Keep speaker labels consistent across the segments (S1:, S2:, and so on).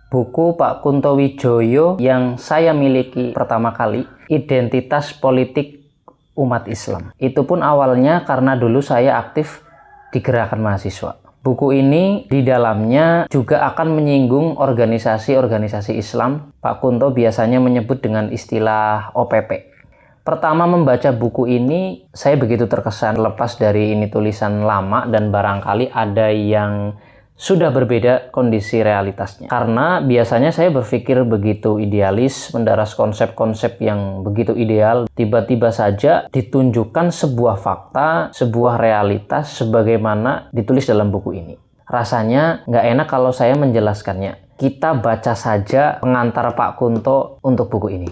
S1: Buku Pak Kunto Wijoyo yang saya miliki pertama kali, Identitas Politik Umat Islam. Itu pun awalnya karena dulu saya aktif di Gerakan Mahasiswa. Buku ini di dalamnya juga akan menyinggung organisasi-organisasi Islam. Pak Kunto biasanya menyebut dengan istilah OPP. Pertama membaca buku ini, saya begitu terkesan, lepas dari ini tulisan lama dan barangkali ada yang sudah berbeda kondisi realitasnya. Karena biasanya saya berpikir begitu idealis, mendaras konsep-konsep yang begitu ideal, tiba-tiba saja ditunjukkan sebuah fakta, sebuah realitas sebagaimana ditulis dalam buku ini. Rasanya nggak enak kalau saya menjelaskannya. Kita baca saja pengantar Pak Kunto untuk buku ini.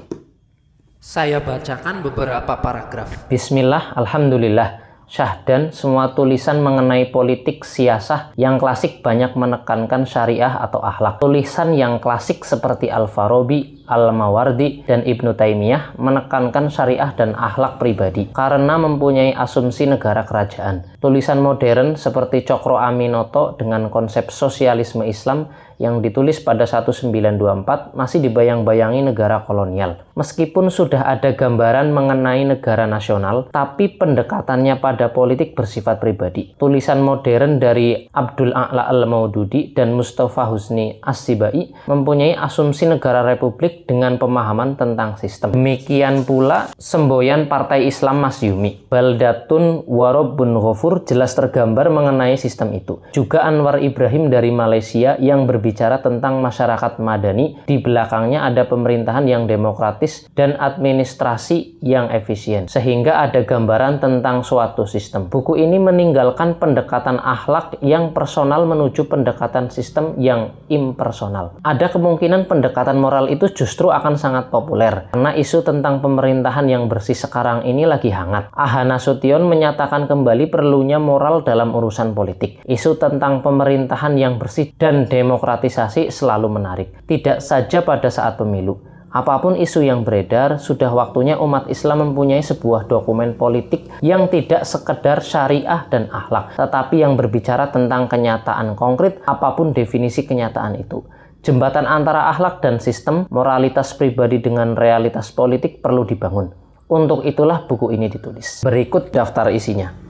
S2: Saya bacakan beberapa paragraf.
S1: Bismillah, alhamdulillah. Syahdan, semua tulisan mengenai politik siasah yang klasik banyak menekankan syariah atau akhlak. Tulisan yang klasik seperti Al-Farabi, Al-Mawardi, dan Ibnu Taimiyah menekankan syariah dan akhlak pribadi karena mempunyai asumsi negara kerajaan. Tulisan modern seperti Cokro Aminoto dengan konsep sosialisme Islam yang ditulis pada 1924 masih dibayang-bayangi negara kolonial. Meskipun sudah ada gambaran mengenai negara nasional, tapi pendekatannya pada politik bersifat pribadi. Tulisan modern dari Abdul A'la Al-Maududi dan Mustafa Husni As-Sibai mempunyai asumsi negara republik dengan pemahaman tentang sistem. Demikian pula semboyan Partai Islam Masyumi, Baldatun Warabbun Ghafur, jelas tergambar mengenai sistem itu. Juga Anwar Ibrahim dari Malaysia yang berbicara tentang masyarakat madani, di belakangnya ada pemerintahan yang demokratis dan administrasi yang efisien, sehingga ada gambaran tentang suatu sistem. Buku ini meninggalkan pendekatan akhlak yang personal menuju pendekatan sistem yang impersonal. Ada kemungkinan pendekatan moral itu justru akan sangat populer, karena isu tentang pemerintahan yang bersih sekarang ini lagi hangat. Aha Nasution menyatakan kembali perlunya moral dalam urusan politik. Isu tentang pemerintahan yang bersih dan demokratisasi selalu menarik, tidak saja pada saat pemilu. Apapun isu yang beredar, sudah waktunya umat Islam mempunyai sebuah dokumen politik yang tidak sekedar syariah dan akhlak, tetapi yang berbicara tentang kenyataan konkret, apapun definisi kenyataan itu. Jembatan antara akhlak dan sistem, moralitas pribadi dengan realitas politik perlu dibangun. Untuk itulah buku ini ditulis. Berikut daftar isinya.